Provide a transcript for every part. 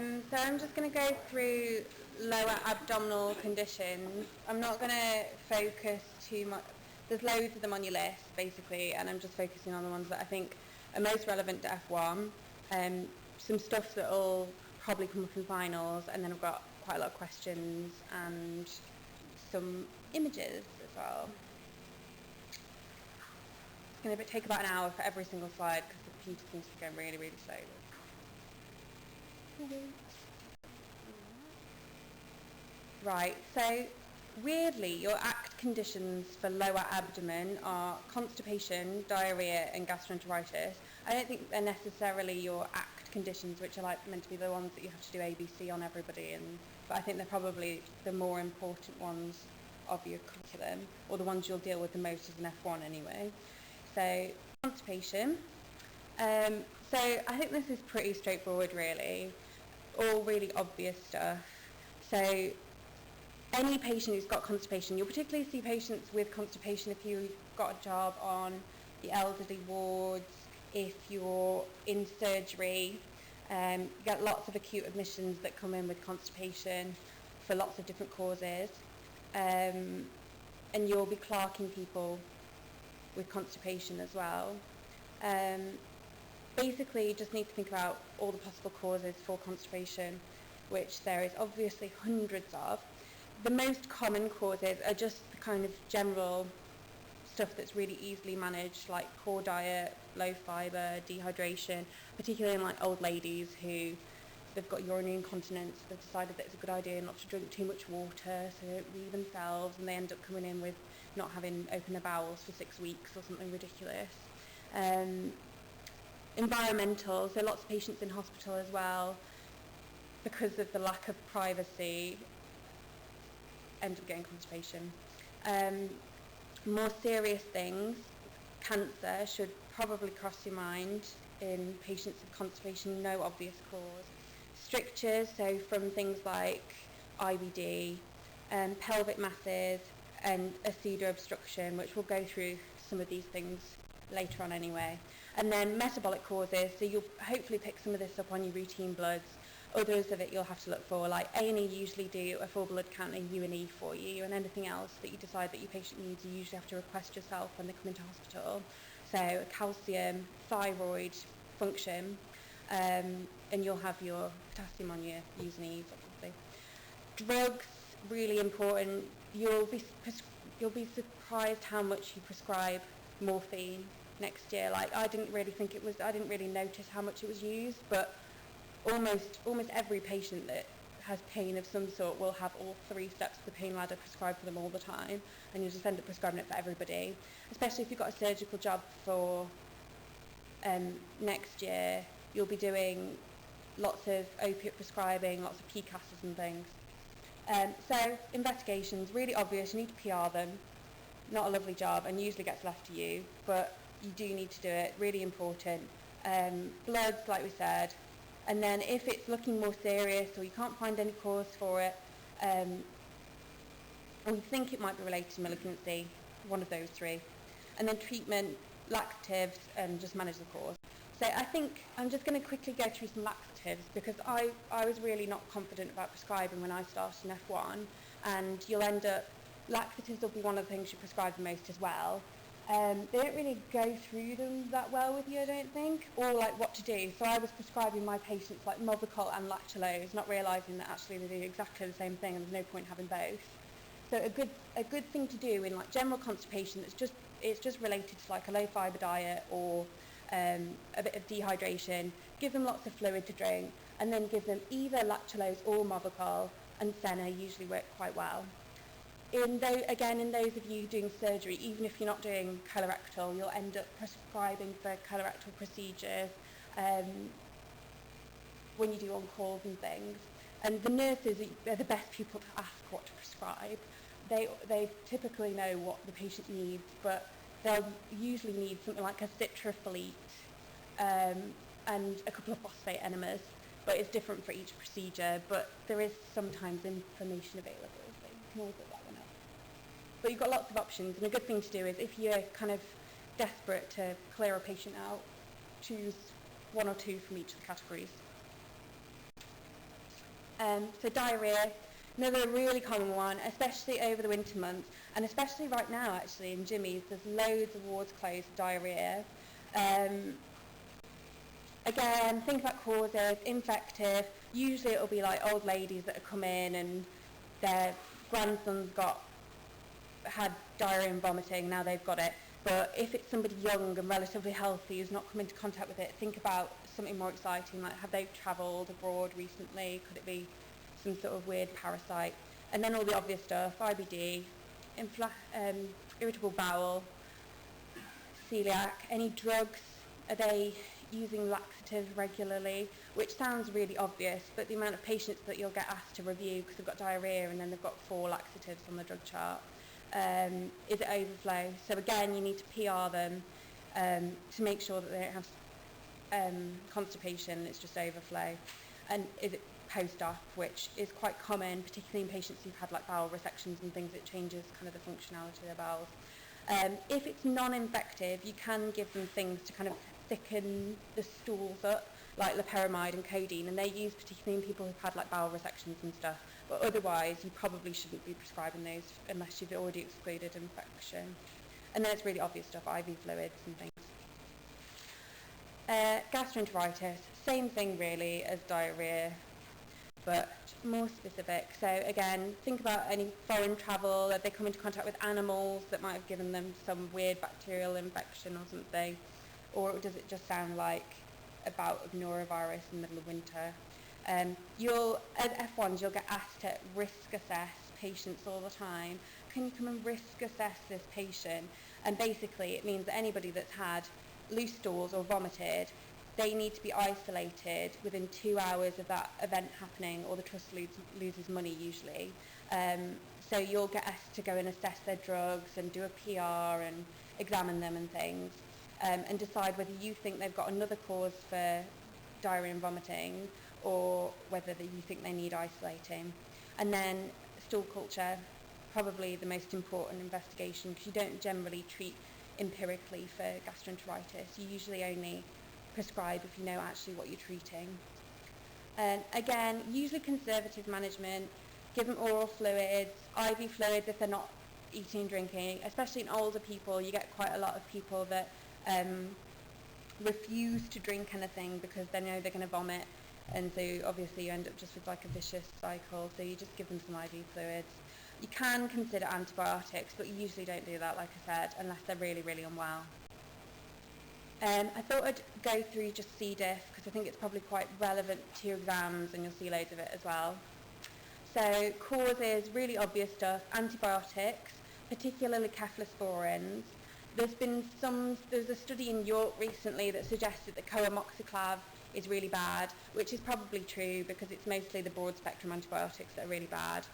So I'm just going to go through lower abdominal conditions. I'm not going to focus too much. There's loads of them on your list, basically, and I'm just focusing on the ones that I think are most relevant to F1. Some stuff that will probably come up in finals, and then I've got quite a lot of questions and some images as well. It's going to take about an hour for every single slide because the computer seems to be going really, really slowly. Right, so weirdly, your ACT conditions for lower abdomen are constipation, diarrhea, and gastroenteritis. I don't think they're necessarily your ACT conditions, which are like meant to be the ones that you have to do ABC on everybody, but I think they're probably the more important ones of your curriculum, or the ones you'll deal with the most as an F1 anyway. So, constipation. So I think this is pretty straightforward, really. All really obvious stuff. So any patient who's got constipation, you'll particularly see patients with constipation if you've got a job on the elderly wards, if you're in surgery. You get lots of acute admissions that come in with constipation for lots of different causes. And you'll be clerking people with constipation as well. Basically, you just need to think about all the possible causes for constipation, which there is obviously hundreds of. The most common causes are just the kind of general stuff that's really easily managed, like poor diet, low fibre, dehydration, particularly in like old ladies who they've got urinary incontinence, they've decided that it's a good idea not to drink too much water, so they don't wee themselves, and they end up coming in with not having opened their bowels for 6 weeks or something ridiculous. Environmental, so lots of patients in hospital as well, because of the lack of privacy, end up getting constipation. More serious things, cancer should probably cross your mind in patients with constipation, no obvious cause. Strictures, so from things like IBD, pelvic masses, and a pseudo obstruction, which we'll go through some of these things later on anyway. And then metabolic causes, so you'll hopefully pick some of this up on your routine bloods. Others of it you'll have to look for, like A&E usually do a full blood count and U&E for you, and anything else that you decide that your patient needs, you usually have to request yourself when they come into hospital. So calcium, thyroid function, and you'll have your potassium on your U's and E's, obviously. Drugs, really important. You'll be surprised how much you prescribe morphine next year. Like I didn't really notice how much it was used, but almost every patient that has pain of some sort will have all 3 steps of the pain ladder prescribed for them all the time, and you just end up prescribing it for everybody, especially if you've got a surgical job for next year. You'll be doing lots of opiate prescribing, lots of PCASs and things. So investigations, really obvious, you need to PR them. Not a lovely job and usually gets left to you, but you do need to do it, really important. Bloods, like we said, and then if it's looking more serious or you can't find any cause for it, and you think it might be related to malignancy, one of those 3. And then treatment, laxatives, and just manage the cause. So I think I'm just going to quickly go through some laxatives because I was really not confident about prescribing when I started in F1, and you'll end up, laxatives will be one of the things you prescribe the most as well. They don't really go through them that well with you, I don't think, or like what to do. So I was prescribing my patients like Movicol and lactulose, not realising that actually they do exactly the same thing and there's no point having both. So a good thing to do in like general constipation it's just related to like a low fibre diet or a bit of dehydration. Give them lots of fluid to drink, and then give them either lactulose or Movicol, and Senna usually work quite well. In those of you doing surgery, even if you're not doing colorectal, you'll end up prescribing for colorectal procedures when you do on-calls and things. And the nurses are the best people to ask what to prescribe. They typically know what the patient needs, but they'll usually need something like a citrafolite and a couple of phosphate enemas, but it's different for each procedure, but there is sometimes information available, so you can always look that one up. But you've got lots of options, and a good thing to do is if you're kind of desperate to clear a patient out, choose 1 or 2 from each of the categories. So diarrhoea, another really common one, especially over the winter months, and especially right now actually in Jimmy's, there's loads of wards closed for diarrhoea. Again, think about causes, infective. Usually it'll be like old ladies that have come in and their grandson's had diarrhoea and vomiting, now they've got it. But if it's somebody young and relatively healthy who's not come into contact with it, think about something more exciting, like have they travelled abroad recently? Could it be some sort of weird parasite? And then all the obvious stuff, IBD, irritable bowel, celiac, any drugs, are they using laxatives regularly, which sounds really obvious, but the amount of patients that you'll get asked to review because they've got diarrhoea and then they've got 4 laxatives on the drug chart. Is it overflow? So again, you need to PR them to make sure that they don't have constipation, it's just overflow. And is it post-op, which is quite common, particularly in patients who've had like bowel resections and things, it changes kind of the functionality of their bowels. If it's non-infective, you can give them things to kind of thicken the stools up, like loperamide and codeine, and they're used particularly in people who've had like bowel resections and stuff, but otherwise you probably shouldn't be prescribing those unless you've already excluded infection. And then it's really obvious stuff, IV fluids and things. Gastroenteritis, same thing really as diarrhoea, but more specific. So again, think about any foreign travel, that they come into contact with animals that might have given them some weird bacterial infection or something, or does it just sound like a bout of norovirus in the middle of winter? At F1s, you'll get asked to risk assess patients all the time. Can you come and risk assess this patient? And basically it means that anybody that's had loose stools or vomited, they need to be isolated within 2 hours of that event happening, or the trust loses money usually. So you'll get asked to go and assess their drugs and do a PR and examine them and things, and decide whether you think they've got another cause for diarrhoea and vomiting, or whether you think they need isolating. And then stool culture, probably the most important investigation, because you don't generally treat empirically for gastroenteritis. You usually only prescribe if you know actually what you're treating. And again, usually conservative management, give them oral fluids, IV fluids if they're not eating and drinking, especially in older people. You get quite a lot of people that refuse to drink anything because they know they're going to vomit, and so obviously you end up just with like a vicious cycle, so you just give them some IV fluids. You can consider antibiotics, but you usually don't do that, like I said, unless they're really, really unwell. I thought I'd go through just C. diff because I think it's probably quite relevant to your exams, and you'll see loads of it as well. So causes, really obvious stuff, antibiotics, particularly cephalosporins. There's a study in York recently that suggested that coamoxiclav is really bad, which is probably true because it's mostly the broad spectrum antibiotics that are really bad.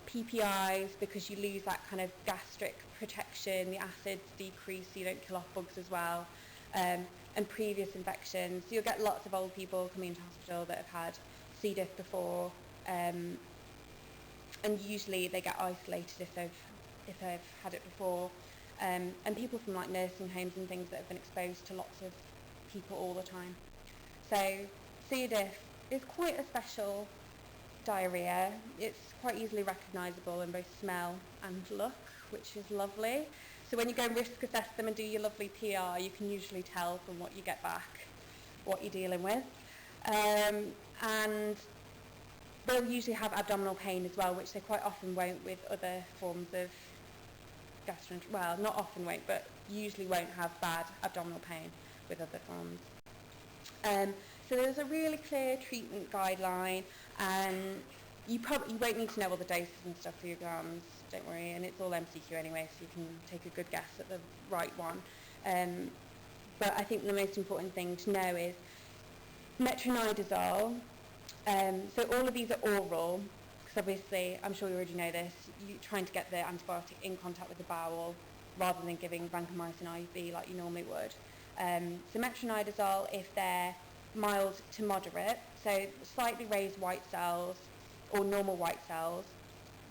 PPIs, because you lose that kind of gastric protection, the acids decrease so you don't kill off bugs as well, and previous infections. So you'll get lots of old people coming into hospital that have had C. diff before, and usually they get isolated if they've had it before, and people from like nursing homes and things that have been exposed to lots of people all the time. So C. diff is quite a special diarrhoea. It's quite easily recognisable in both smell and look, which is lovely. So when you go and risk assess them and do your lovely PR, you can usually tell from what you get back what you're dealing with. And they'll usually have abdominal pain as well, which they quite often won't with other forms of gastroenteritis. Well, not often won't, but usually won't have bad abdominal pain with other forms. So there's a really clear treatment guideline, and you won't need to know all the doses and stuff for your exams, don't worry, and it's all MCQ anyway, so you can take a good guess at the right one. But I think the most important thing to know is metronidazole. So all of these are oral, because obviously, I'm sure you already know this, you're trying to get the antibiotic in contact with the bowel rather than giving vancomycin IV like you normally would. So metronidazole, if they're mild to moderate, so slightly raised white cells or normal white cells,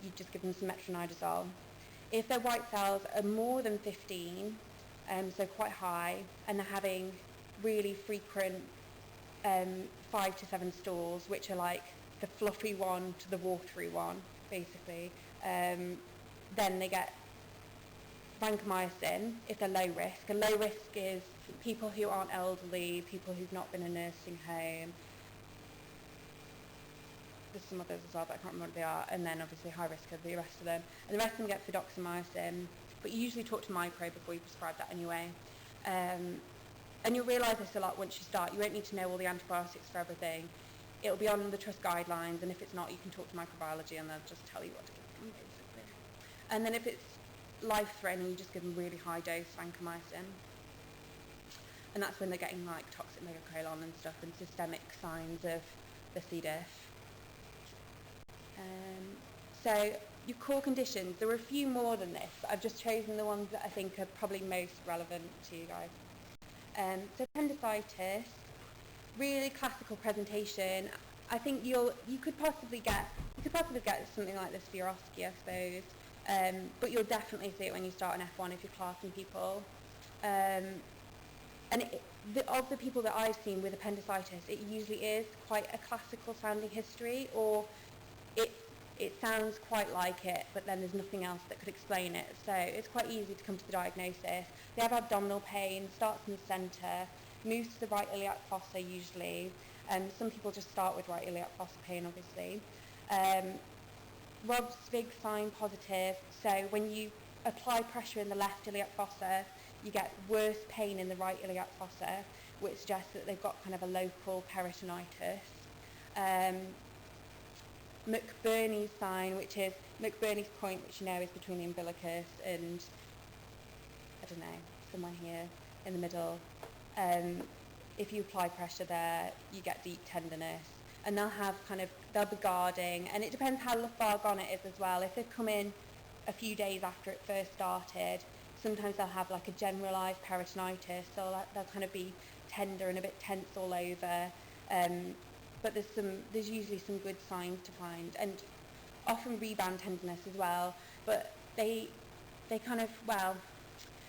you just give them some metronidazole. If their white cells are more than 15, so quite high, and they're having really frequent 5 to 7 stools, which are like the fluffy one to the watery one, basically. Then they get vancomycin if they're low risk. And low risk is people who aren't elderly, people who've not been in a nursing home. There's some others as well, but I can't remember what they are. And then obviously high risk are the rest of them. And the rest of them get fidaxomicin, but you usually talk to micro before you prescribe that anyway. And you'll realise this a lot once you start. You won't need to know all the antibiotics for everything. It'll be on the trust guidelines, and if it's not, you can talk to microbiology and they'll just tell you what to give them, basically. And then if it's life-threatening, you just give them really high-dose vancomycin. And that's when they're getting like toxic megacolon and stuff and systemic signs of the C. diff. So your core conditions, there are a few more than this, but I've just chosen the ones that I think are probably most relevant to you guys. So appendicitis, really classical presentation. I think you could possibly get something like this for your OSCE, I suppose. But you'll definitely see it when you start an F1 if you're classing people. Of the people that I've seen with appendicitis, it usually is quite a classical sounding history, or it sounds quite like it, but then there's nothing else that could explain it. So it's quite easy to come to the diagnosis. They have abdominal pain, starts in the centre, moves to the right iliac fossa usually. Some people just start with right iliac fossa pain, obviously. Rob's Vig sign positive, so when you apply pressure in the left iliac fossa, you get worse pain in the right iliac fossa, which suggests that they've got kind of a local peritonitis. McBurney's sign, which is McBurney's point, which you know is between the umbilicus and, I don't know, somewhere here in the middle. If you apply pressure there, you get deep tenderness. And they'll be guarding, and it depends how far gone it is as well. If they've come in a few days after it first started, sometimes they'll have like a generalised peritonitis, so they'll kind of be tender and a bit tense all over. But there's usually some good signs to find, and often rebound tenderness as well. But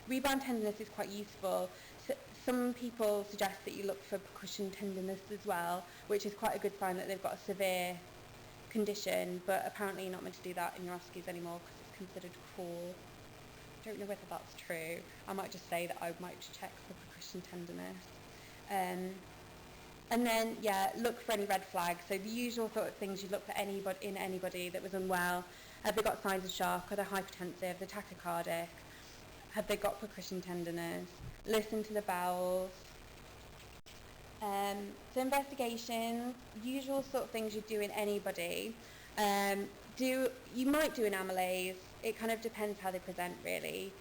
rebound tenderness is quite useful. So some people suggest that you look for percussion tenderness as well, which is quite a good sign that they've got a severe condition, but apparently you're not meant to do that in your OSCEs anymore because it's considered cruel. I don't know whether that's true. I might just say that I might check for percussion tenderness. And then, look for any red flags. So the usual sort of things you look for anybody that was unwell. Have they got signs of shock? Are they hypertensive? Are they tachycardic? Have they got percussion tenderness? Listen to the bowels. So investigations, usual sort of things you do in anybody. You might do an amylase. It kind of depends how they present, really.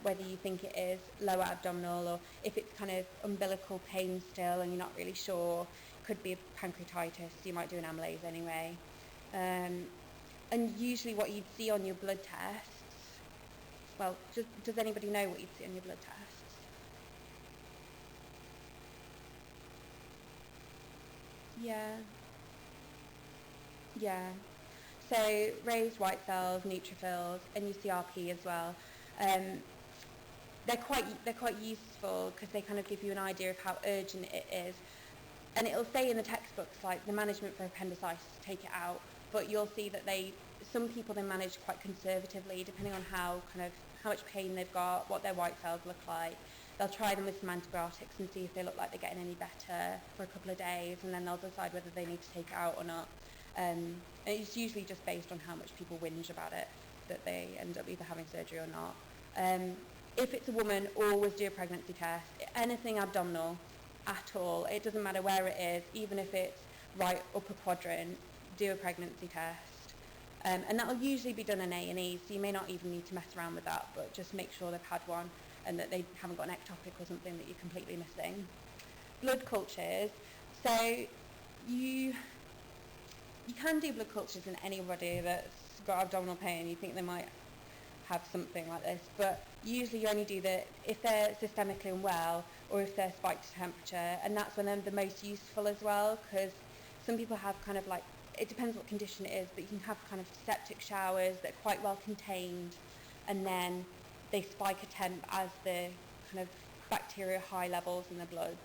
Whether you think it is lower abdominal or if it's kind of umbilical pain still and you're not really sure. Could be pancreatitis, you might do an amylase anyway. And usually what you'd see on your blood tests, well, does anybody know what you'd see on your blood tests? Yeah. So raised white cells, neutrophils, and your CRP as well. They're quite useful because they kind of give you an idea of how urgent it is. And it'll say in the textbooks, like, the management for appendicitis, take it out. But you'll see that some people they manage quite conservatively, depending on how much pain they've got, what their white cells look like. They'll try them with some antibiotics and see if they look like they're getting any better for a couple of days, and then they'll decide whether they need to take it out or not. And it's usually just based on how much people whinge about it that they end up either having surgery or not. If it's a woman, always do a pregnancy test. Anything abdominal at all, it doesn't matter where it is, even if it's right upper quadrant, do a pregnancy test. And that will usually be done in A&E, so you may not even need to mess around with that, but just make sure they've had one and that they haven't got an ectopic or something that you're completely missing. Blood cultures. So you can do blood cultures in anybody that's got abdominal pain. You think they might have something like this, but usually you only do that if they're systemically unwell or if they're spiked to temperature, and that's when they're the most useful as well, because some people have kind of like, it depends what condition it is, but you can have kind of septic showers that are quite well contained, and then they spike a temp as the kind of bacteria high levels in the blood.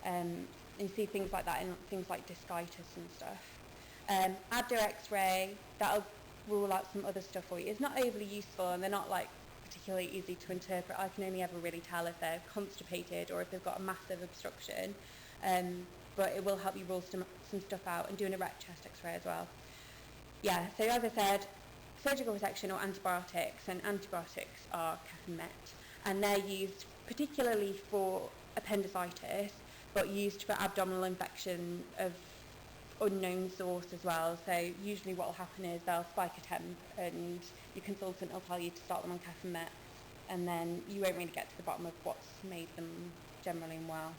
And you see things like that in things like discitis and stuff. Abdo X-ray, that'll rule out some other stuff for you. It's not overly useful, and they're not like particularly easy to interpret. I can only ever really tell if they're constipated or if they've got a massive obstruction, but it will help you rule some stuff out, and doing a rectal chest X-ray as well. Yeah, so as I said, surgical resection or antibiotics, and antibiotics are Kefenmet, and they're used particularly for appendicitis, but used for abdominal infection of unknown source as well. So usually what will happen is they'll spike a temp, and your consultant will tell you to start them on Kefenmet, and then you won't really get to the bottom of what's made them generally unwell,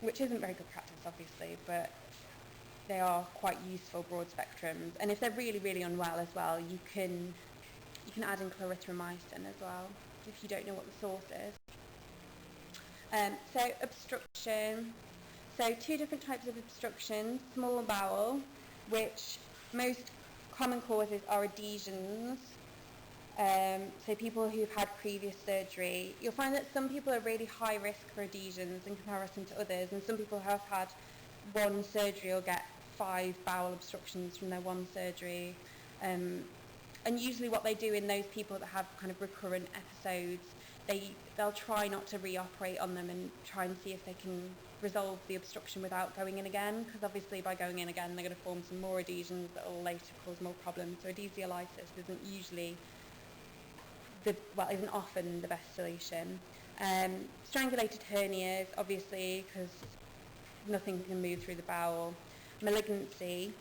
which isn't very good practice obviously, but they are quite useful broad spectrums. And if they're really, really unwell as well, you can add in clarithromycin as well if you don't know what the source is. So obstruction. So two different types of obstruction: small bowel, which most common causes are adhesions. So people who've had previous surgery, you'll find that some people are really high risk for adhesions in comparison to others, and some people who have had one surgery will get 5 bowel obstructions from their one surgery. And usually what they do in those people that have kind of recurrent episodes, they'll try not to reoperate on them and try and see if they can resolve the obstruction without going in again, because obviously by going in again they're going to form some more adhesions that will later cause more problems. So adhesiolitis isn't often the best solution. Strangulated hernias, obviously, because nothing can move through the bowel. Malignancy,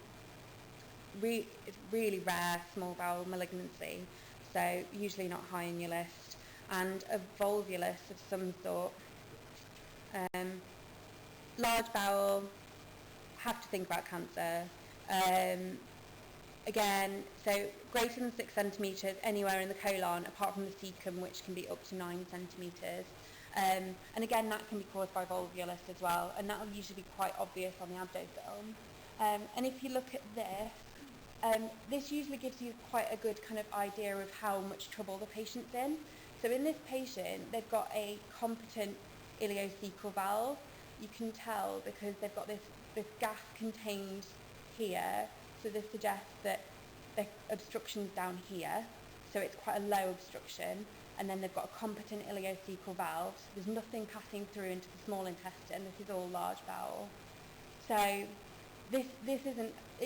it's really rare, small bowel malignancy, so usually not high on your list. And a volvulus of some sort. Large bowel, have to think about cancer. Again, so greater than 6 centimetres anywhere in the colon, apart from the cecum, which can be up to 9 centimetres. And again, that can be caused by volvulus as well, and that will usually be quite obvious on the abdo film. And if you look at this usually gives you quite a good kind of idea of how much trouble the patient's in. So in this patient, they've got a competent ileocecal valve. You can tell because they've got this gas contained here, so this suggests that the obstruction's down here, so it's quite a low obstruction. And then they've got a competent ileocecal valve, so there's nothing passing through into the small intestine. This is all large bowel. So this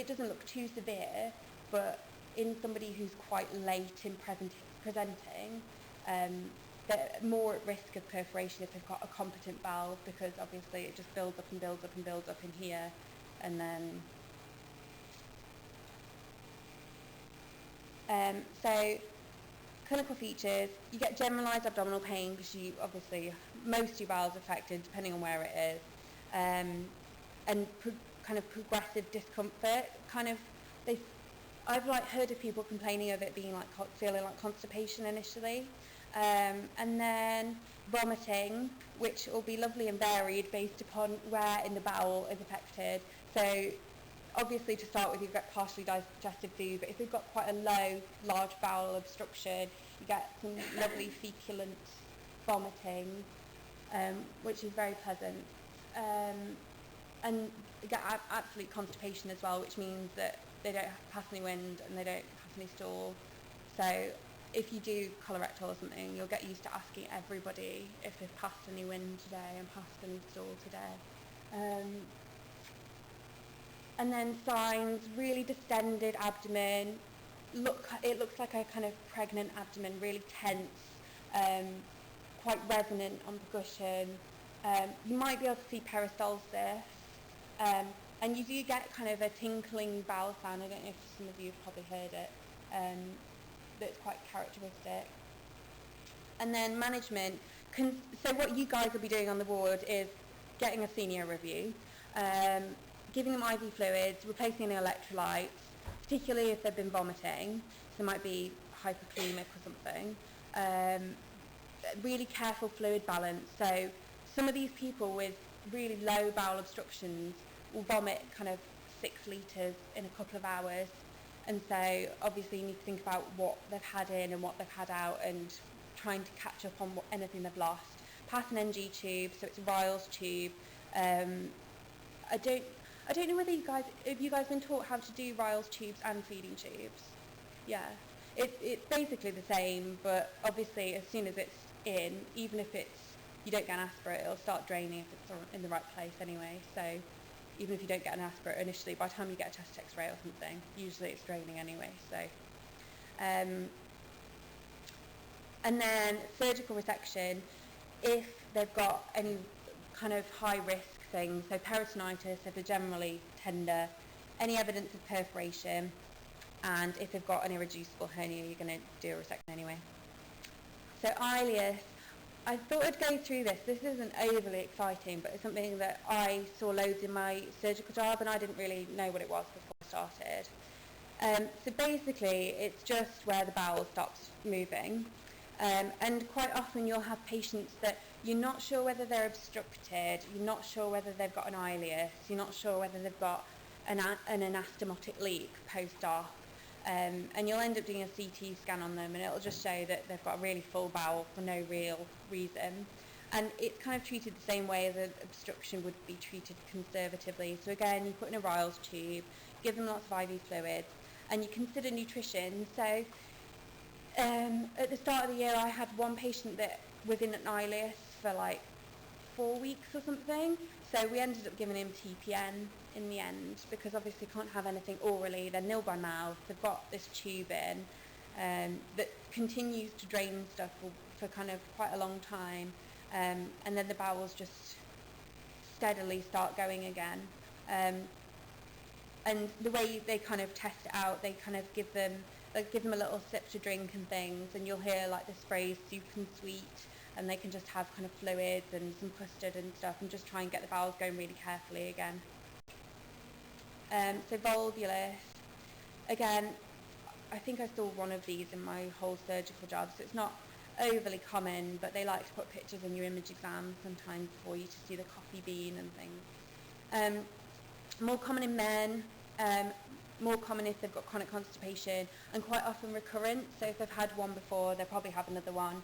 doesn't look too severe, but in somebody who's quite late in presenting, they're more at risk of perforation if they've got a competent valve, because obviously it just builds up and builds up and builds up in here, and then so clinical features: you get generalised abdominal pain because most of your bowels affected depending on where it is, and kind of progressive discomfort. I've heard of people complaining of it being feeling like constipation initially, and then vomiting, which will be lovely and varied based upon where in the bowel is affected. So obviously, to start with, you get partially digested food, but if you've got quite a low, large bowel obstruction, you get some lovely feculent vomiting, which is very pleasant. And you get absolute constipation as well, which means that they don't pass any wind and they don't pass any stool. So if you do colorectal or something, you'll get used to asking everybody if they've passed any wind today and passed any stool today. And then signs: really distended abdomen. It looks like a kind of pregnant abdomen, really tense, quite resonant on percussion. You might be able to see peristalsis, and you do get kind of a tinkling bowel sound. I don't know if some of you have probably heard it. That's quite characteristic. And then management. So what you guys will be doing on the ward is getting a senior review, giving them IV fluids, replacing the electrolytes, particularly if they've been vomiting. So it might be hypokalemic or something. Really careful fluid balance. So some of these people with really low bowel obstructions will vomit kind of 6 litres in a couple of hours. And so obviously you need to think about what they've had in and what they've had out, and trying to catch up on anything they've lost. Pass an NG tube, so it's a Riles tube. I don't know whether have you guys been taught how to do Ryle's tubes and feeding tubes? Yeah. It's basically the same, but obviously as soon as it's in, even if you don't get an aspirate, it'll start draining if it's in the right place anyway. So even if you don't get an aspirate initially, by the time you get a chest X-ray or something, usually it's draining anyway. So, and then surgical resection, if they've got any kind of high risk things, so peritonitis, if they're generally tender, any evidence of perforation, and if they've got an irreducible hernia, you're going to do a resection anyway. So ileus, I thought I'd go through this. This isn't overly exciting, but it's something that I saw loads in my surgical job, and I didn't really know what it was before I started. So basically, it's just where the bowel stops moving. And quite often you'll have patients that you're not sure whether they're obstructed, you're not sure whether they've got an ileus, you're not sure whether they've got an anastomotic leak post-op. And you'll end up doing a CT scan on them, and it'll just show that they've got a really full bowel for no real reason. And it's kind of treated the same way as an obstruction would be treated conservatively. So again, you put in a Ryle's tube, give them lots of IV fluids, and you consider nutrition. So at the start of the year, I had one patient that was in an ileus for like 4 weeks or something. So we ended up giving him TPN in the end, because obviously can't have anything orally, they're nil by mouth, they've got this tube in that continues to drain stuff for kind of quite a long time, and then the bowels just steadily start going again. And the way they kind of test it out, they kind of give them a little sip to drink and things, and you'll hear like this phrase, soup and sweet, and they can just have kind of fluids and some custard and stuff, and just try and get the bowels going really carefully again. So volvulus, again, I think I saw one of these in my whole surgical job, so it's not overly common, but they like to put pictures in your image exam sometimes for you to see the coffee bean and things. More common in men, more common if they've got chronic constipation, and quite often recurrent, so if they've had one before, they'll probably have another one.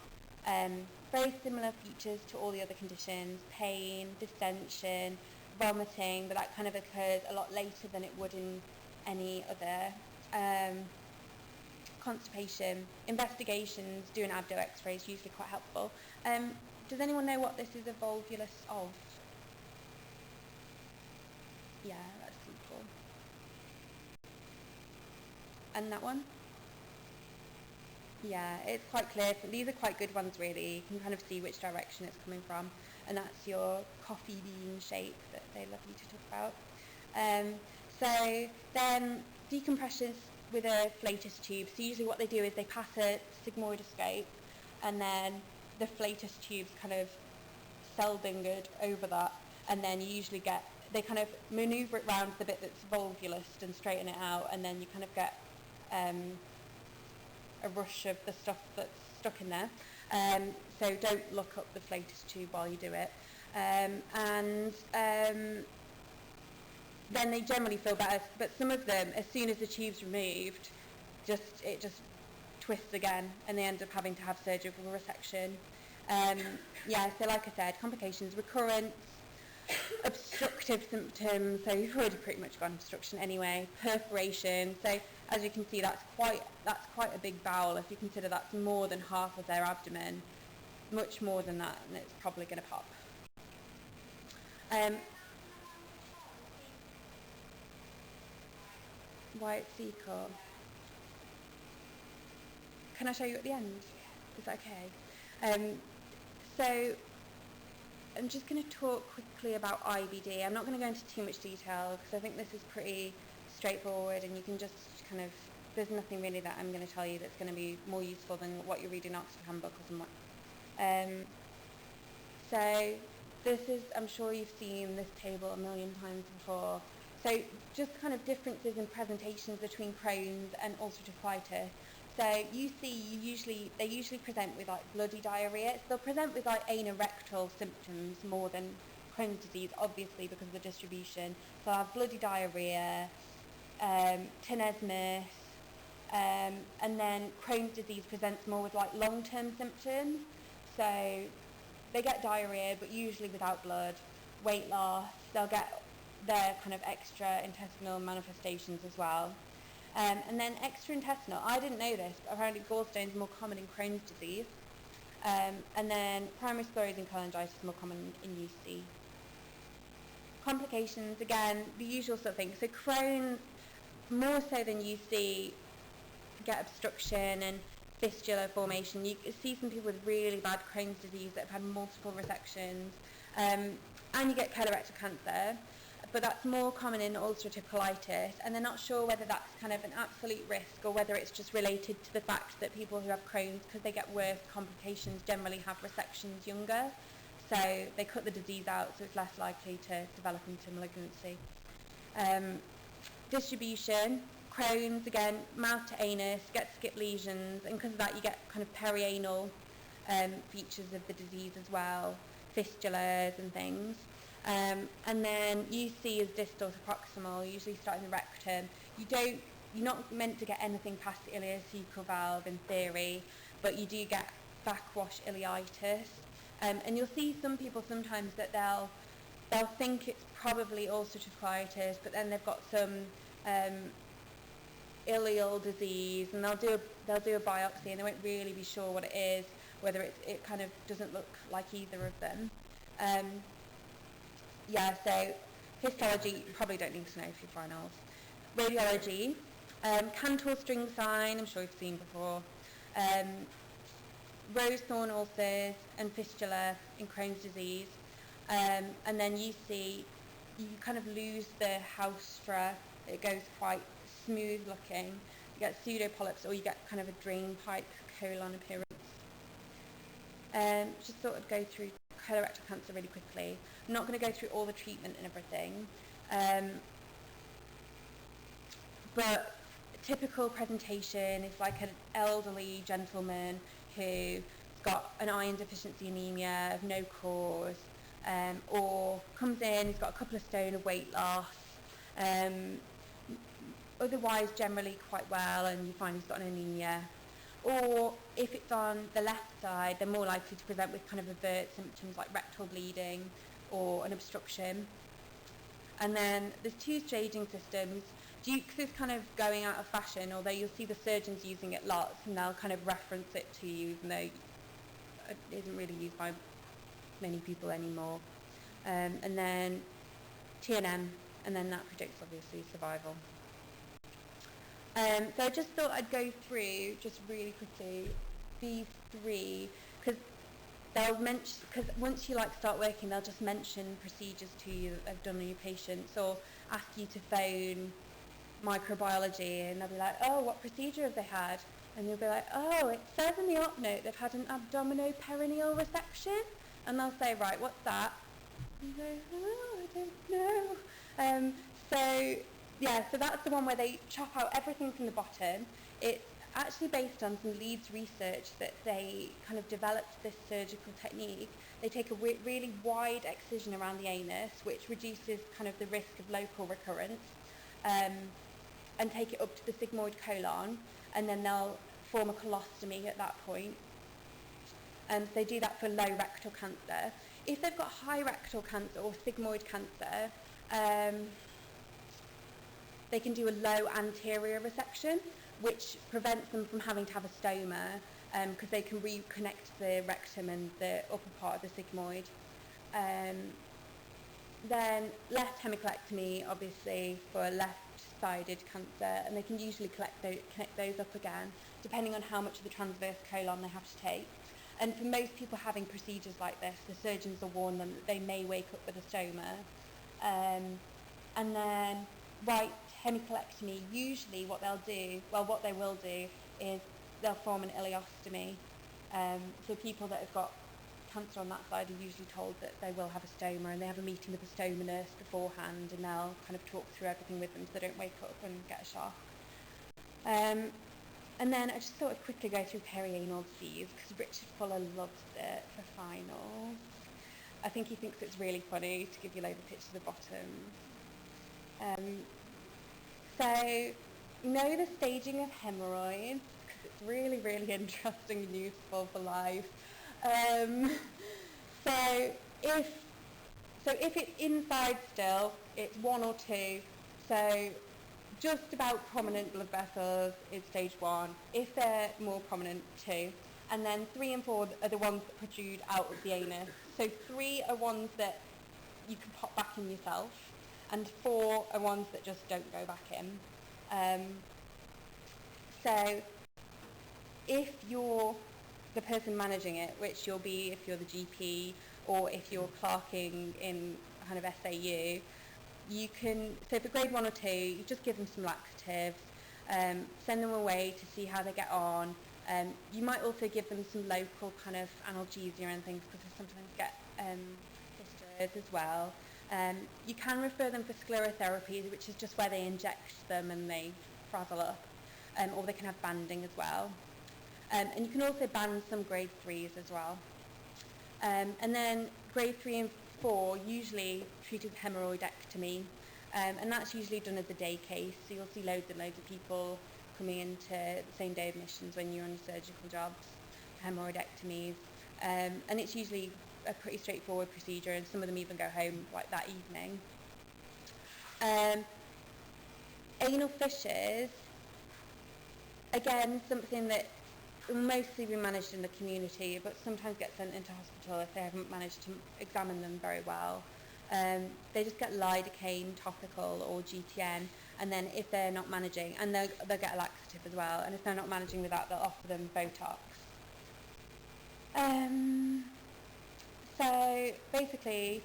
Very similar features to all the other conditions, pain, distension, vomiting, but that kind of occurs a lot later than it would in any other. Constipation, investigations, doing abdo x-ray is usually quite helpful. Does anyone know what this is a volvulus of? Yeah, that's simple. And that one? Yeah, it's quite clear. So these are quite good ones, really. You can kind of see which direction it's coming from, and that's your coffee bean shape that they love you to talk about. So then decompressions with a flatus tube. So usually what they do is they pass a sigmoidoscope, and then the flatus tube's kind of cell-dingered over that, and then you usually they kind of manoeuvre it round the bit that's volvulus and straighten it out, and then you kind of get a rush of the stuff that's stuck in there. So don't look up the flatus tube while you do it. Then they generally feel better, but some of them, as soon as the tube's removed, it just twists again, and they end up having to have surgical resection. So like I said, complications, recurrence, obstructive symptoms, so you've already pretty much got obstruction anyway, perforation, so as you can see that's quite a big bowel. If you consider that's more than half of their abdomen, much more than that, and it's probably going to pop. White fecal. Can I show you at the end? Is that okay? So I'm just going to talk quickly about IBD. I'm not going to go into too much detail because I think this is pretty straightforward, and you can just kind of, there's nothing really that I'm going to tell you that's going to be more useful than what you read in Oxford Handbook or something. So this is, I'm sure you've seen this table a million times before. So just kind of differences in presentations between Crohn's and ulcerative colitis. So you see, they usually present with like bloody diarrhea. So they'll present with like anorectal symptoms more than Crohn's disease, obviously because of the distribution. So I have bloody diarrhea, tenesmus, and then Crohn's disease presents more with like long-term symptoms. So they get diarrhea, but usually without blood, weight loss. They'll get their kind of extra-intestinal manifestations as well. And then extra-intestinal, I didn't know this, but apparently gallstones are more common in Crohn's disease. And then primary sclerosing cholangitis is more common in UC. Complications, again, the usual sort of thing. So Crohn's, more so than UC, get obstruction and fistula formation. You see some people with really bad Crohn's disease that have had multiple resections, and you get colorectal cancer, but that's more common in ulcerative colitis, and they're not sure whether that's kind of an absolute risk or whether it's just related to the fact that people who have Crohn's, because they get worse complications, generally have resections younger, so they cut the disease out so it's less likely to develop into malignancy. Distribution, Crohn's, again, mouth to anus, get skip lesions, and because of that you get kind of perianal features of the disease as well, fistulas and things. And then UC is distal to proximal, usually starting in the rectum. You're not meant to get anything past the ileocecal valve in theory, but you do get backwash ileitis. And you'll see some people sometimes that they'll think it's probably ulcerative colitis, but then they've got some ileal disease, and they'll do a biopsy and they won't really be sure what it is, whether it kind of doesn't look like either of them. So histology, you probably don't need to know for your finals. Radiology, Cantor string sign, I'm sure you've seen before. Rose thorn ulcers and fistula in Crohn's disease. And then you kind of lose the haustra, it goes quite smooth looking. You get pseudopolyps, or you get kind of a drain pipe colon appearance. Just thought I'd go through colorectal cancer really quickly. I'm not going to go through all the treatment and everything, but a typical presentation is like an elderly gentleman who's got an iron deficiency anemia of no cause, or comes in, he's got a couple of stone of weight loss, otherwise generally quite well, and you find he's got an anemia. Or if it's on the left side, they're more likely to present with kind of overt symptoms like rectal bleeding or an obstruction. And then there's two staging systems. Dukes is kind of going out of fashion, although you'll see the surgeons using it lots, and they'll kind of reference it to you, even though it isn't really used by many people anymore. And then TNM, and then that predicts obviously survival. So I just thought I'd go through just really quickly these three, because once you start working, they'll just mention procedures to you that they've done on your patients, or ask you to phone microbiology, and they'll be like, oh, what procedure have they had? And you'll be like, oh, it says in the op note they've had an abdominoperineal resection, and they'll say, right, what's that? And you go, oh, I don't know. So that's the one where they chop out everything from the bottom. It's actually based on some Leeds research that they kind of developed this surgical technique. They take a really wide excision around the anus, which reduces kind of the risk of local recurrence, and take it up to the sigmoid colon, and then they'll form a colostomy at that point. So they do that for low rectal cancer. If they've got high rectal cancer or sigmoid cancer, they can do a low anterior resection, which prevents them from having to have a stoma, because they can reconnect the rectum and the upper part of the sigmoid. Then left hemicolectomy, obviously, for left-sided cancer, and they can usually connect those up again, depending on how much of the transverse colon they have to take. And for most people having procedures like this, the surgeons will warn them that they may wake up with a stoma. And then right hemicolectomy, usually what they will do is they'll form an ileostomy. So people that have got cancer on that side are usually told that they will have a stoma, and they have a meeting with the stoma nurse beforehand, and they'll kind of talk through everything with them so they don't wake up and get a shock. And then I just thought I'd quickly go through perianal disease, because Richard Fuller loves it for finals. I think he thinks it's really funny to give you loads of pictures of bottoms. So, you know the staging of hemorrhoids, because it's really, really interesting and useful for life. So So if it's inside still, it's 1 or 2. So just about prominent blood vessels is stage 1. If they're more prominent, 2. And then 3 and 4 are the ones that protrude out of the anus. So 3 are ones that you can pop back in yourself, and 4 are ones that just don't go back in. So if you're the person managing it, which you'll be if you're the GP or if you're clerking in kind of SAU, you can, so for grade 1 or 2, you just give them some laxatives, send them away to see how they get on. You might also give them some local kind of analgesia and things, because they sometimes get blisters as well. You can refer them for sclerotherapy, which is just where they inject them and they frazzle up, or they can have banding as well. And you can also band some grade 3s as well. And then grade 3 and 4 usually treated with hemorrhoidectomy, and that's usually done as a day case, so you'll see loads and loads of people coming into the same day admissions when you're on your surgical jobs, hemorrhoidectomies, and it's usually a pretty straightforward procedure, and some of them even go home like that evening. Anal fissures, again, something that will mostly be managed in the community, but sometimes get sent into hospital if they haven't managed to examine them very well. They just get lidocaine topical or GTN, and then if they're not managing, and they'll get a laxative as well, and if they're not managing with that, they'll offer them Botox. So basically,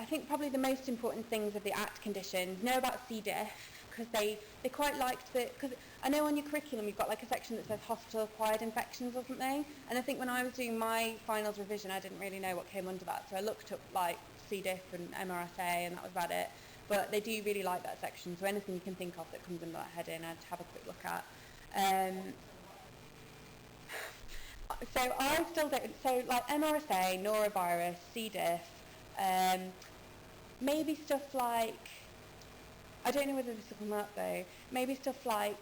I think probably the most important things of the ACT conditions, know about C. diff, because they quite liked the, because I know on your curriculum you've got like a section that says hospital-acquired infections or something, and I think when I was doing my finals revision I didn't really know what came under that, so I looked up like C. diff and MRSA and that was about it, but they do really like that section, so anything you can think of that comes under that heading I'd have a quick look at. So I still don't, so like MRSA, norovirus, C. diff, maybe stuff like, I don't know whether this will come up though, maybe stuff like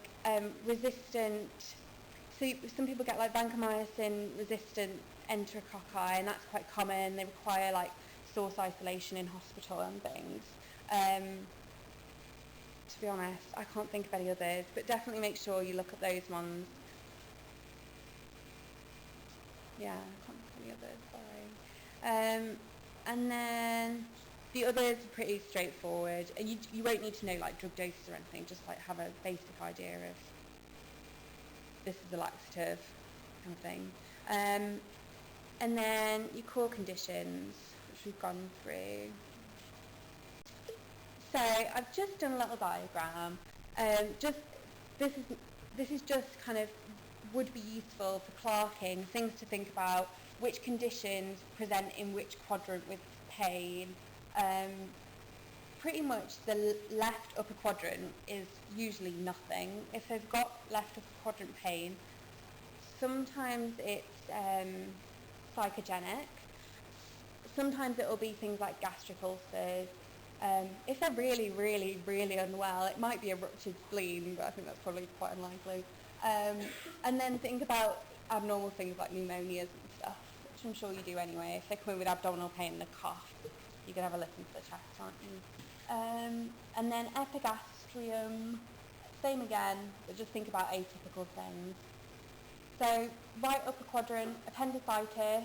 resistant, so some people get like vancomycin resistant enterococci, and that's quite common. They require like source isolation in hospital and things. To be honest, I can't think of any others, but definitely make sure you look at those ones. Yeah, I can't think of any others, sorry. And then the others are pretty straightforward. And you won't need to know like drug doses or anything, just like have a basic idea of this is a laxative kind of thing. And then your core conditions, which we've gone through. So I've just done a little diagram. This is just kind of would be useful for clerking, things to think about, which conditions present in which quadrant with pain. Pretty much the left upper quadrant is usually nothing. If they've got left upper quadrant pain, sometimes it's psychogenic. Sometimes it will be things like gastric ulcers. If they're really, really, really unwell, it might be a ruptured spleen, but I think that's probably quite unlikely. And then think about abnormal things like pneumonias and stuff, which I'm sure you do anyway. If they come in with abdominal pain and a cough, you can have a listen to the chest, aren't you? And then epigastrium, same again, but just think about atypical things. So right upper quadrant, appendicitis,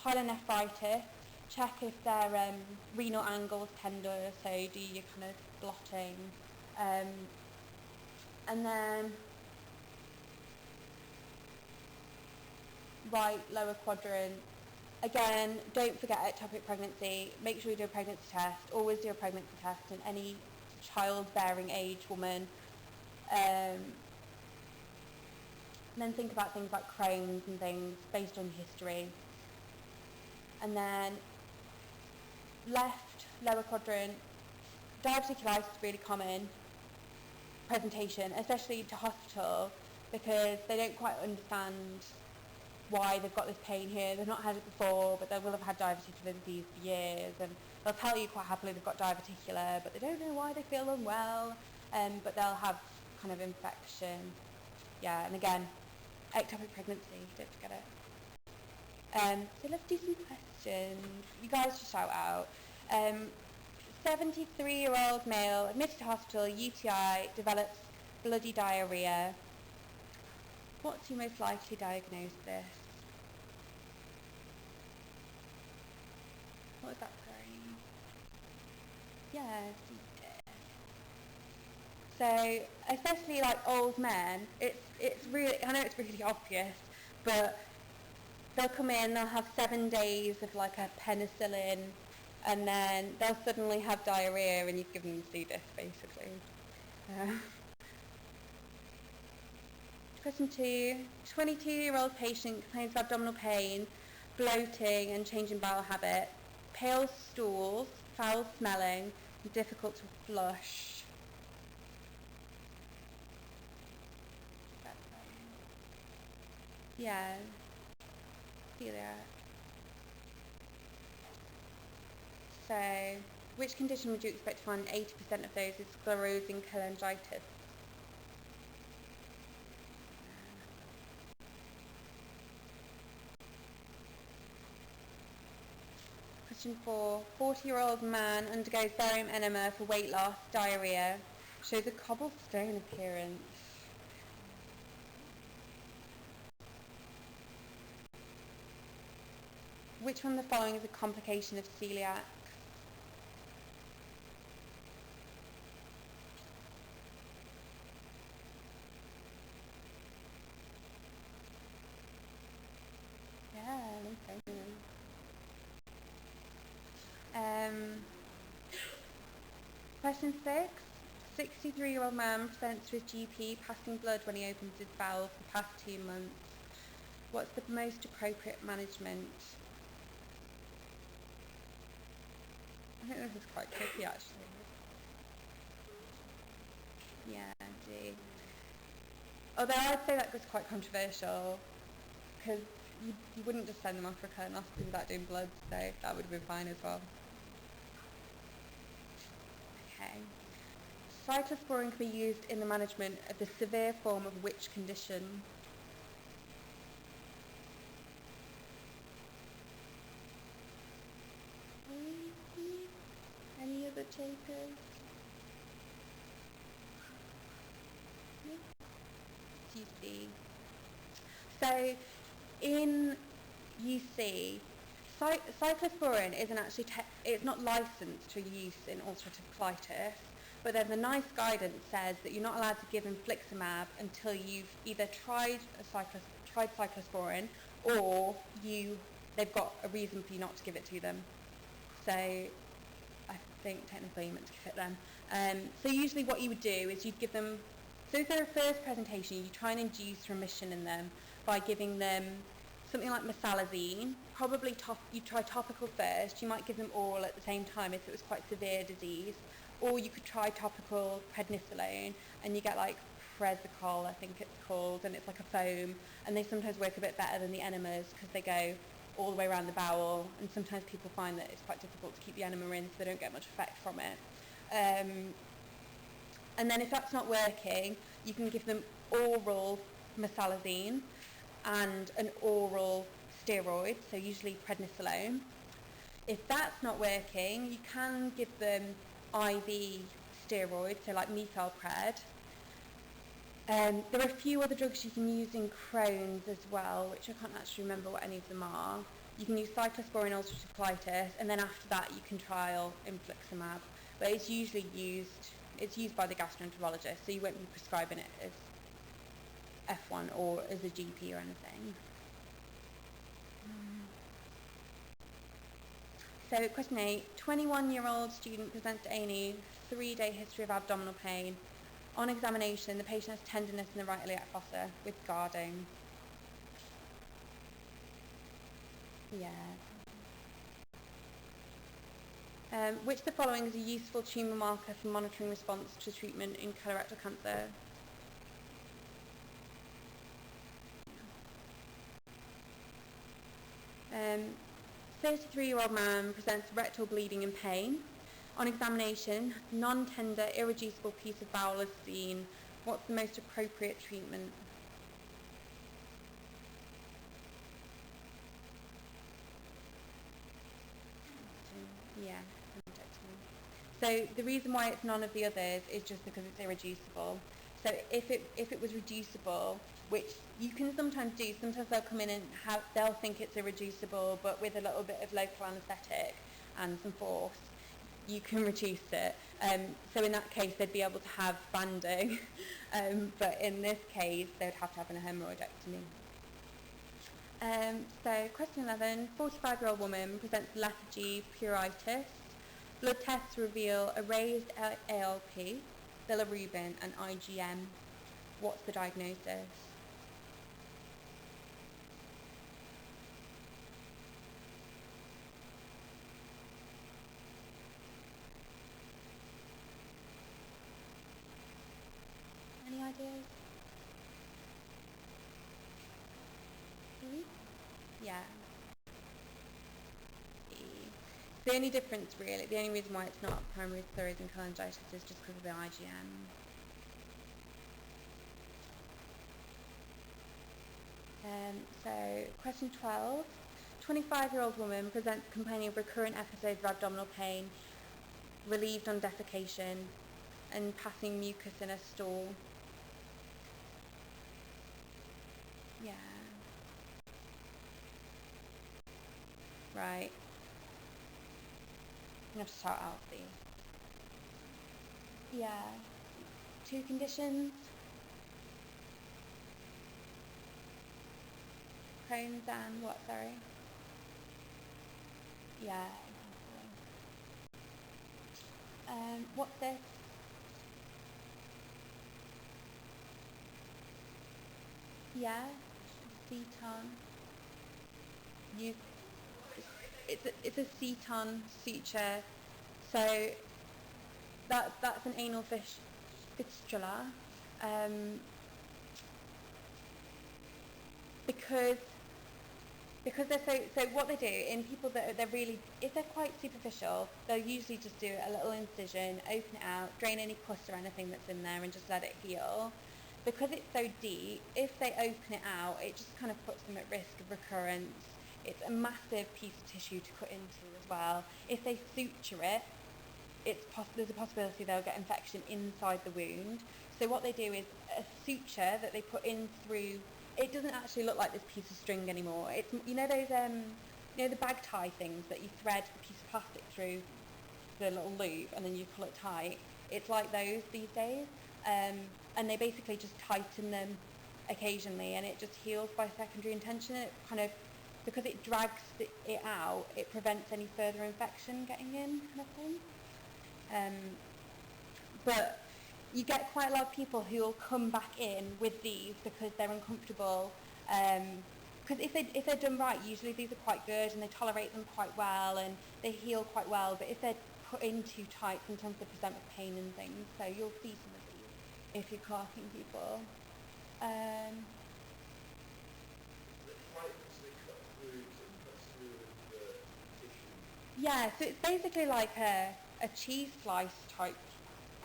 pyelonephritis, check if their renal angle's tender, so do your kind of blotting. And then right lower quadrant, again, don't forget ectopic pregnancy. Make sure you do a pregnancy test. Always do a pregnancy test in any childbearing age woman. And then think about things like Crohn's and things based on history. And then left lower quadrant, diverticulitis is really common presentation, especially to hospital, because they don't quite understand why they've got this pain here. They've not had it before, but they will have had diverticular disease for years, and they'll tell you quite happily they've got diverticular, but they don't know why they feel unwell, but they'll have kind of infection. Yeah, and again, ectopic pregnancy, don't forget it. So let's do some questions. You guys just shout out. 73-year-old male admitted to hospital, UTI, develops bloody diarrhea. What's your most likely diagnosis? What was that, sorry? Yeah, so especially like old men, it's really, I know it's really obvious, but they'll come in, they'll have 7 days of like a penicillin, and then they'll suddenly have diarrhea and you've given them C. diff, basically. Question 2. 22-year-old patient complains of abdominal pain, bloating and change in bowel habit, pale stools, foul smelling, and difficult to flush. Yeah. Celiac. So, which condition would you expect to find 80% of those is sclerosing cholangitis? Question 4. 40-year-old man undergoes barium enema for weight loss, diarrhea, shows a cobblestone appearance. Which one of the following is a complication of celiac? Yeah, okay. Question 6. 63-year-old man presents to his GP passing blood when he opens his bowel for the past 2 months. What's the most appropriate management? I think this is quite tricky, actually. Yeah, indeed. Although I'd say that was quite controversial, because you wouldn't just send them off for colonoscopy without doing blood, so that would have been fine as well. Okay. Cyclosporin can be used in the management of the severe form of which condition? Any other takers? UC. So in UC, cyclosporin isn't actually it's not licensed for use in ulcerative colitis, but then the NICE guidance says that you're not allowed to give infliximab until you've either tried cyclosporin or they've got a reason for you not to give it to them. So I think technically you meant to give it them. So usually what you would do is you'd give them, so if they're a first presentation, you try and induce remission in them by giving them something like mesalazine. Probably you try topical first. You might give them oral at the same time if it was quite severe disease. Or you could try topical prednisolone, and you get like Presicol, I think it's called, and it's like a foam. And they sometimes work a bit better than the enemas because they go all the way around the bowel, and sometimes people find that it's quite difficult to keep the enema in, so they don't get much effect from it. And then if that's not working, you can give them oral mesalazine and an oral steroid, so usually prednisolone. If that's not working, you can give them IV steroids, so like methylpred. There are a few other drugs you can use in Crohn's as well, which I can't actually remember what any of them are. You can use cyclosporin ulcerative colitis, and then after that you can trial infliximab. But it's usually used by the gastroenterologist, so you won't be prescribing it as F1 or as a GP or anything. So question 8, 21-year-old student presents to A&E, 3-day history of abdominal pain. On examination, the patient has tenderness in the right iliac fossa with guarding. Yeah. Which of the following is a useful tumour marker for monitoring response to treatment in colorectal cancer? 33-year-old man presents rectal bleeding and pain. On examination, non-tender, irreducible piece of bowel is seen. What's the most appropriate treatment? So the reason why it's none of the others is just because it's irreducible. So if it was reducible, which you can sometimes do, sometimes they'll come in and they'll think it's irreducible, but with a little bit of local anaesthetic and some force, you can reduce it. So in that case, they'd be able to have banding, but in this case, they'd have to have a hemorrhoidectomy. So question 11, 45-year-old woman presents lethargy, pruritus. Blood tests reveal a raised ALP, bilirubin and IgM. What's the diagnosis? Any ideas? Yeah. The only difference really, the only reason why it's not primary sclerosing cholangitis is just because of the IgM. So question 12, 25-year-old woman presents complaining of recurrent episodes of abdominal pain, relieved on defecation and passing mucus in her stool. Yeah. Right. I'm going to have to start out these. Yeah. 2 conditions. Crohn's and what, sorry? Yeah, exactly. What's this? Yeah. Ceton. It's a ceton suture, so that's an anal fistula, because they're so what they do in people that they're really, if they're quite superficial, they'll usually just do a little incision, open it out, drain any pus or anything that's in there and just let it heal. Because it's so deep, if they open it out, it just kind of puts them at risk of recurrence. It's a massive piece of tissue to cut into as well. If they suture it, there's a possibility they'll get infection inside the wound. So what they do is a suture that they put in through, it doesn't actually look like this piece of string anymore. It's, you know those, the bag tie things that you thread a piece of plastic through the little loop and then you pull it tight? It's like those these days. And they basically just tighten them occasionally and it just heals by secondary intention. It kind of, because it drags it out, it prevents any further infection getting in, kind of thing. But you get quite a lot of people who will come back in with these because they're uncomfortable. Because if they're done right, usually these are quite good and they tolerate them quite well and they heal quite well. But if they're put in too tight, sometimes they present with pain and things. So you'll see some of these if you're clerking people. Yeah, so it's basically like a cheese slice type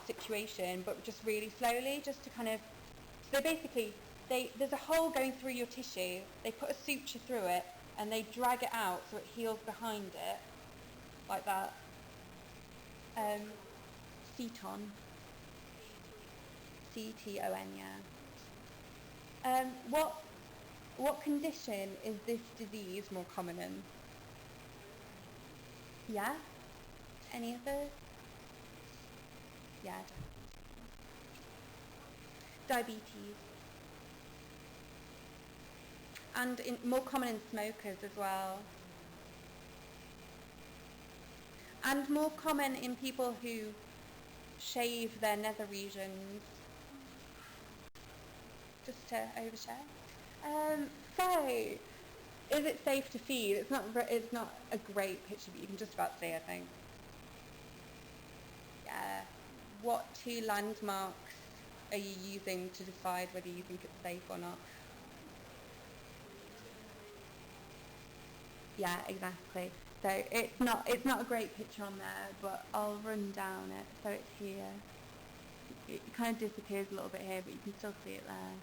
situation, but just really slowly, just to kind of, so basically, there's a hole going through your tissue, they put a suture through it, and they drag it out so it heals behind it, like that. Ceton. C-T-O-N, yeah. What condition is this disease more common in? Yeah? Any others? Yeah. Diabetes. And more common in smokers as well. And more common in people who shave their nether regions. Just to overshare. So, is it safe to feed? It's not a great picture, but you can just about see, I think. Yeah. What 2 landmarks are you using to decide whether you think it's safe or not? Yeah, exactly. So it's not a great picture on there, but I'll run down it. So it's here. It kind of disappears a little bit here, but you can still see it there.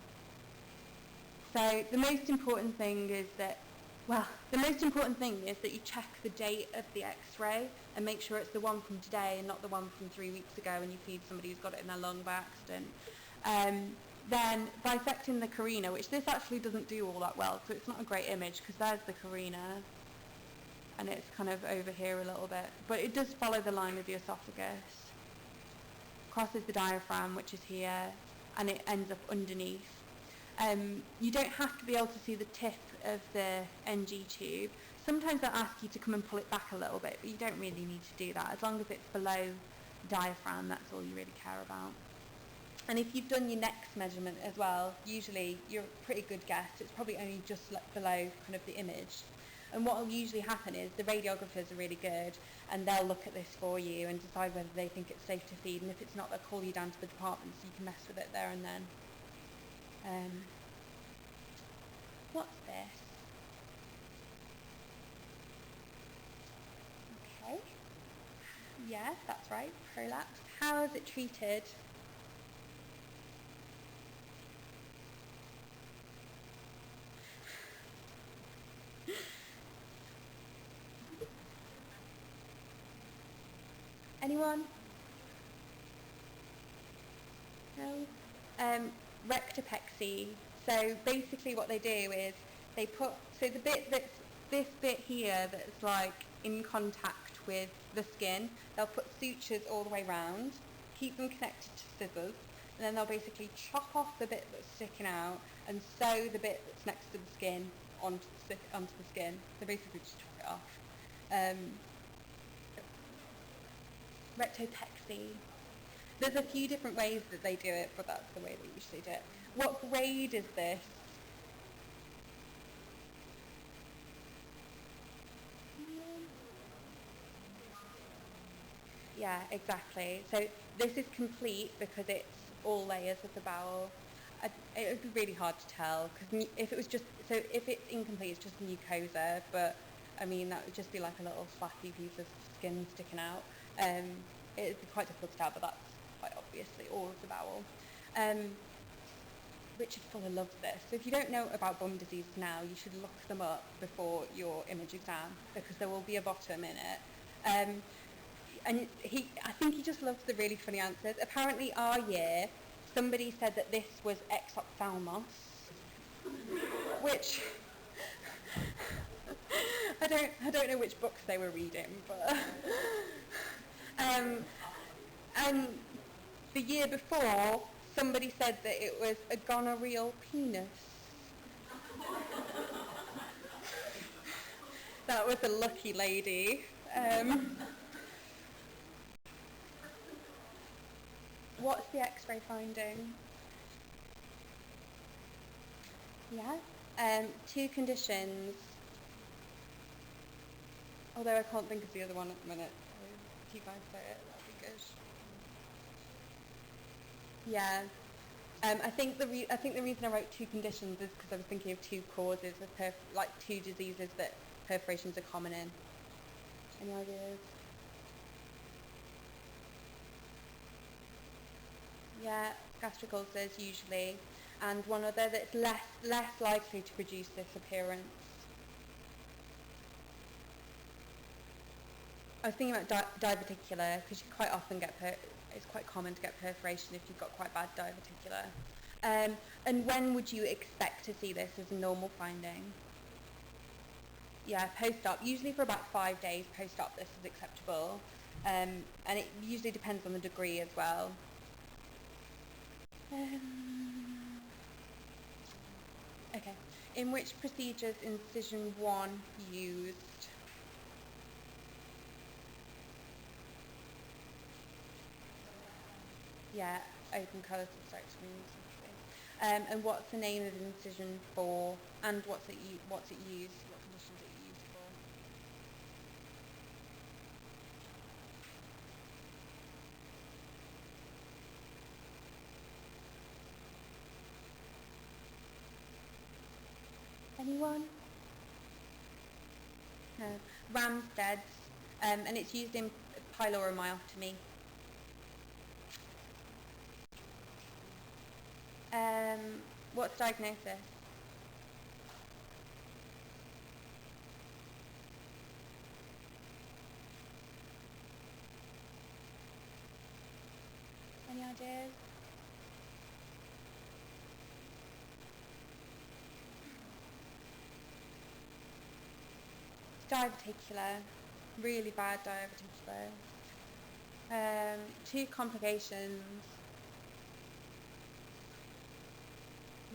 So the most important thing is that Well, the most important thing is that you check the date of the x-ray and make sure it's the one from today and not the one from 3 weeks ago when you feed somebody who's got it in their lung by accident. Then dissecting the carina, which this actually doesn't do all that well, so it's not a great image because there's the carina and it's kind of over here a little bit, but it does follow the line of the esophagus. Crosses the diaphragm, which is here, and it ends up underneath. You don't have to be able to see the tip of the NG tube. Sometimes they'll ask you to come and pull it back a little bit, but you don't really need to do that. As long as it's below diaphragm, that's all you really care about. And if you've done your next measurement as well, usually you're a pretty good guess. It's probably only just below kind of the image. And what will usually happen is the radiographers are really good and they'll look at this for you and decide whether they think it's safe to feed, and if it's not, they'll call you down to the department so you can mess with it there and then. What's this? Okay. Yeah, that's right, prolapse. How is it treated? Anyone? No? Rectopexy. So basically what they do is they put, so the bit that's, this bit here that's like in contact with the skin, they'll put sutures all the way round, keep them connected to scissors, and then they'll basically chop off the bit that's sticking out and sew the bit that's next to the skin onto the skin. So basically just chop it off. Rectopexy. There's a few different ways that they do it, but that's the way they usually do it. What grade is this? Yeah, exactly. So this is complete because it's all layers of the bowel. It would be really hard to tell because if it was just, so if it's incomplete, it's just mucosa, but I mean that would just be like a little flappy piece of skin sticking out. It'd be quite difficult to tell, but that's quite obviously all of the bowel. Richard Fuller loves this. So if you don't know about bum disease now, you should look them up before your image exam because there will be a bottom in it. And I think he just loves the really funny answers. Apparently our year, somebody said that this was exophthalmos, which I don't know which books they were reading, but and the year before, somebody said that it was a gonorrheal penis. That was a lucky lady. What's the x-ray finding? Yeah. 2 conditions. Although I can't think of the other one at the minute. So if you guys say it, that'd be good. Yeah. I think the reason I wrote 2 conditions is because I was thinking of 2 causes of 2 diseases that perforations are common in. Any ideas? Yeah, gastric ulcers usually, and one other that's less likely to produce this appearance. I was thinking about diverticular because you quite often get it's quite common to get perforation if you've got quite bad diverticular. And when would you expect to see this as a normal finding? Yeah, post-op. Usually for about 5 days post-op this is acceptable, and it usually depends on the degree as well. Okay. In which procedures incision 1 used? Yeah, open cholecystectomy. And what's the name of incision 4? And what's it used? What conditions it used for? Anyone? No. Ramstead's, and it's used in pyloromyotomy. What's diagnosis? Any ideas? Diverticular, really bad diverticular. Two complications.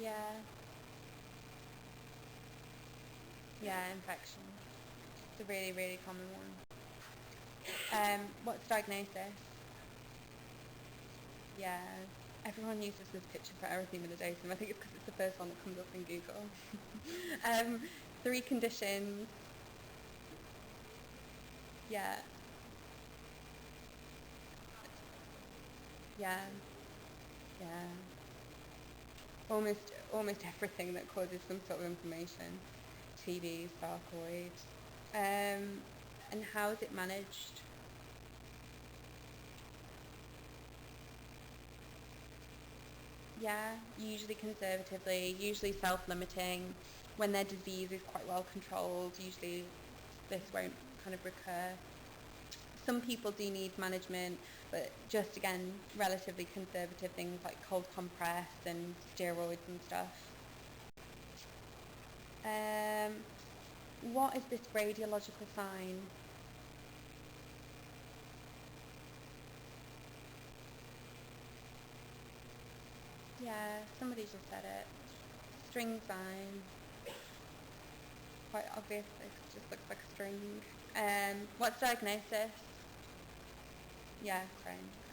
Yeah. Yeah, infection. It's a really, really common one. What's the diagnosis? Yeah. Everyone uses this picture for erythematosum. I think it's because it's the first one that comes up in Google. 3 conditions. Yeah. Yeah. Yeah. Almost everything that causes some sort of inflammation. TB, sarcoid. And how is it managed? Yeah, usually conservatively, usually self-limiting. When their disease is quite well controlled, usually this won't kind of recur. Some people do need management, but just again, relatively conservative things like cold compress and steroids and stuff. What is this radiological sign? Yeah, somebody just said it. String sign. Quite obvious, it just looks like a string. What's diagnosis? Yeah, Crohn's.